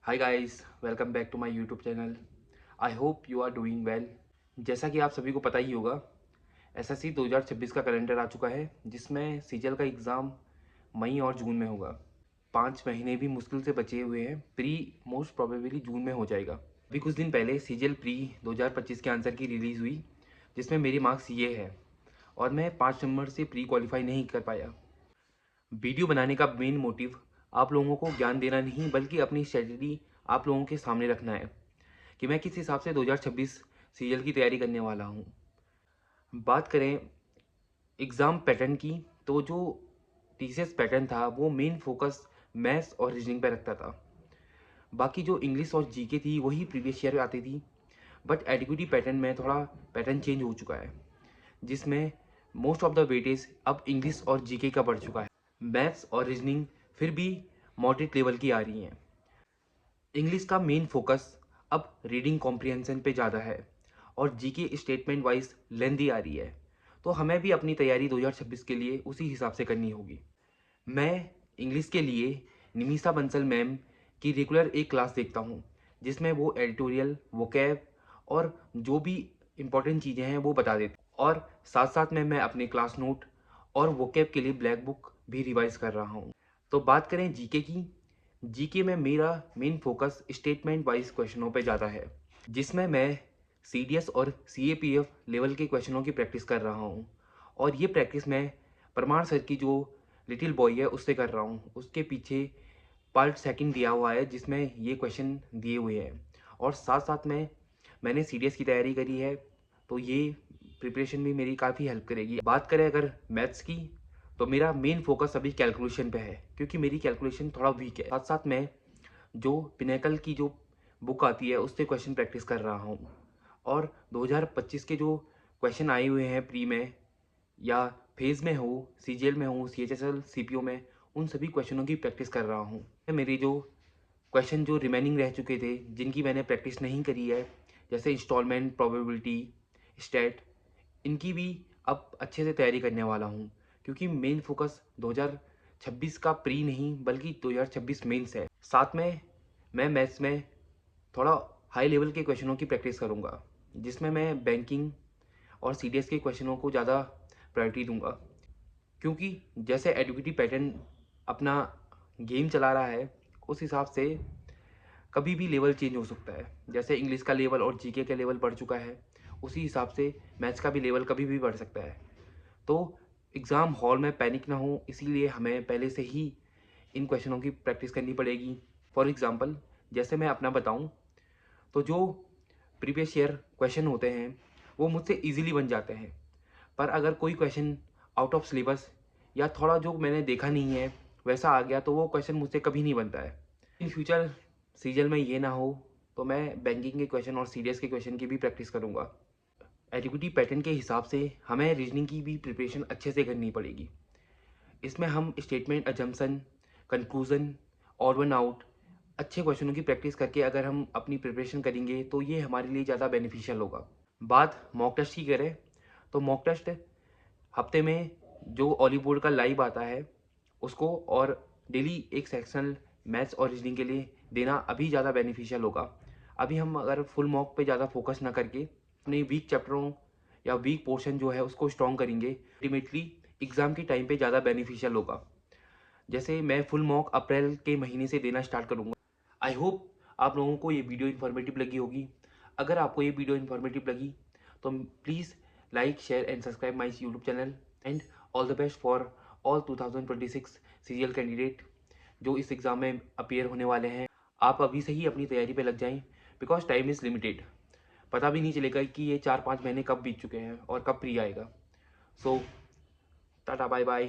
Hi guys, welcome back to my YouTube channel. I hope you are doing well. जैसा कि आप सभी को पता ही होगा, एसएससी 2026 का कैलेंडर आ चुका है, जिसमें सीजीएल का एग्ज़ाम मई और जून में होगा। 5 महीने भी मुश्किल से बचे हुए हैं। प्री मोस्ट प्रोबेबली जून में हो जाएगा। अभी कुछ दिन पहले सीजीएल प्री 2025 के आंसर की रिलीज़ हुई, जिसमें मेरे मार्क्स ये है और मैं 5 नंबर से प्री क्वालिफाई नहीं कर पाया। वीडियो बनाने का मेन मोटिव आप लोगों को ज्ञान देना नहीं, बल्कि अपनी स्ट्रेटजी आप लोगों के सामने रखना है कि मैं किस हिसाब से 2026 सीरियल की तैयारी करने वाला हूँ। बात करें एग्ज़ाम पैटर्न की, तो जो टीसीएस पैटर्न था वो मेन फोकस मैथ्स और रीजनिंग पर रखता था। बाकी जो इंग्लिश और जीके थी वही प्रीवियस ईयर आती थी, बट एडिक्विटी पैटर्न में थोड़ा पैटर्न चेंज हो चुका है, जिसमें मोस्ट ऑफ द वेटेज अब इंग्लिश और जीके का बढ़ चुका है। मैथ्स और रीजनिंग फिर भी मॉडरेट लेवल की आ रही हैं। इंग्लिश का मेन फोकस अब रीडिंग कॉम्प्रिहेंशन पे ज़्यादा है और जीके स्टेटमेंट वाइज लेंदी आ रही है, तो हमें भी अपनी तैयारी 2026 के लिए उसी हिसाब से करनी होगी। मैं इंग्लिश के लिए निमिषा बंसल मैम की रेगुलर एक क्लास देखता हूँ, जिसमें वो एडिटोरियल वोकैब और जो भी इम्पोर्टेंट चीज़ें हैं वो बता देते, और साथ साथ में मैं अपने क्लास नोट और वोकैब के लिए ब्लैक बुक भी रिवाइज कर रहा हूँ। तो बात करें जीके की, जीके में मेरा मेन फोकस स्टेटमेंट वाइज क्वेश्चनों पे ज़्यादा है, जिसमें मैं सीडीएस और सीएपीएफ लेवल के क्वेश्चनों की प्रैक्टिस कर रहा हूँ। और ये प्रैक्टिस मैं परमार सर की जो लिटिल बॉय है उससे कर रहा हूँ। उसके पीछे पार्ट सेकंड दिया हुआ है, जिसमें ये क्वेश्चन दिए हुए हैं, और साथ साथ में मैंने सीडीएस की तैयारी करी है, तो ये प्रिपरेशन भी मेरी काफ़ी हेल्प करेगी। बात करें अगर मैथ्स की, तो मेरा मेन फोकस अभी कैलकुलेशन पे है, क्योंकि मेरी कैलकुलेशन थोड़ा वीक है। साथ साथ मैं जो पिनेकल की जो बुक आती है उससे क्वेश्चन प्रैक्टिस कर रहा हूँ, और 2025 के जो क्वेश्चन आए हुए हैं प्री में या फेज़ में हो, सीजीएल में हो, सीएचएसएल सीपीओ में, उन सभी क्वेश्चनों की प्रैक्टिस कर रहा हूँ। मेरी जो क्वेश्चन जो रिमेनिंग रह चुके थे, जिनकी मैंने प्रैक्टिस नहीं करी है, जैसे इंस्टॉलमेंट, प्रोबेबिलिटी, स्टैट, इनकी भी अब अच्छे से तैयारी करने वाला हूँ, क्योंकि मेन फोकस 2026 का प्री नहीं बल्कि 2026 मेंस है। साथ में मैं मैथ्स में थोड़ा हाई लेवल के क्वेश्चनों की प्रैक्टिस करूँगा, जिसमें मैं बैंकिंग और सीडीएस के क्वेश्चनों को ज़्यादा प्रायोरिटी दूंगा, क्योंकि जैसे एडुकेटी पैटर्न अपना गेम चला रहा है, उस हिसाब से कभी भी लेवल चेंज हो सकता है। जैसे इंग्लिश का लेवल और जीके का लेवल बढ़ चुका है, उसी हिसाब से मैथ्स का भी लेवल कभी भी बढ़ सकता है। तो एग्ज़ाम हॉल में पैनिक ना हो, इसीलिए हमें पहले से ही इन क्वेश्चनों की प्रैक्टिस करनी पड़ेगी। फॉर एग्ज़ाम्पल, जैसे मैं अपना बताऊं, तो जो प्रीवियस ईयर क्वेश्चन होते हैं वो मुझसे ईजिली बन जाते हैं, पर अगर कोई क्वेश्चन आउट ऑफ सिलेबस या थोड़ा जो मैंने देखा नहीं है वैसा आ गया, तो वो क्वेश्चन मुझसे कभी नहीं बनता है। इन फ्यूचर सीजन में ये ना हो, तो मैं बैंकिंग के क्वेश्चन और सीडीएस के क्वेश्चन की भी प्रैक्टिस करूँगा। एडिक्विटी पैटर्न के हिसाब से हमें रीजनिंग की भी प्रिपरेशन अच्छे से करनी पड़ेगी। इसमें हम statement, assumption, conclusion, odd one out, अच्छे क्वेश्चनों की प्रैक्टिस करके अगर हम अपनी प्रिपरेशन करेंगे, तो ये हमारे लिए ज़्यादा बेनिफिशियल होगा। बात मॉक टेस्ट की करें, तो मॉक टेस्ट हफ्ते में जो ऑली बोर्ड का लाइव आता है उसको, और डेली एक सेक्शनल मैथ्स और रीजनिंग के लिए देना अभी ज़्यादा बेनिफिशियल होगा। अभी हम अगर फुल मॉक पे ज़्यादा फोकस ना करके अपने वीक चैप्टरों या वीक पोर्शन जो है उसको स्ट्रॉन्ग करेंगे, अल्टीमेटली एग्ज़ाम के टाइम पे ज़्यादा बेनिफिशियल होगा। जैसे मैं फुल मॉक अप्रैल के महीने से देना स्टार्ट करूँगा। आई होप आप लोगों को ये वीडियो इन्फॉर्मेटिव लगी होगी। अगर आपको ये वीडियो इन्फॉर्मेटिव लगी, तो please like, share and subscribe my YouTube channel. And all the best for all 2026 serial candidate जो इस एग्ज़ाम में अपीयर होने वाले हैं। आप अभी से ही अपनी तैयारी पे लग जाएं, बिकॉज टाइम इज़ लिमिटेड। पता भी नहीं चलेगा कि ये 4-5 महीने कब बीत चुके हैं और कब प्री आएगा। सो टाटा, बाय बाय।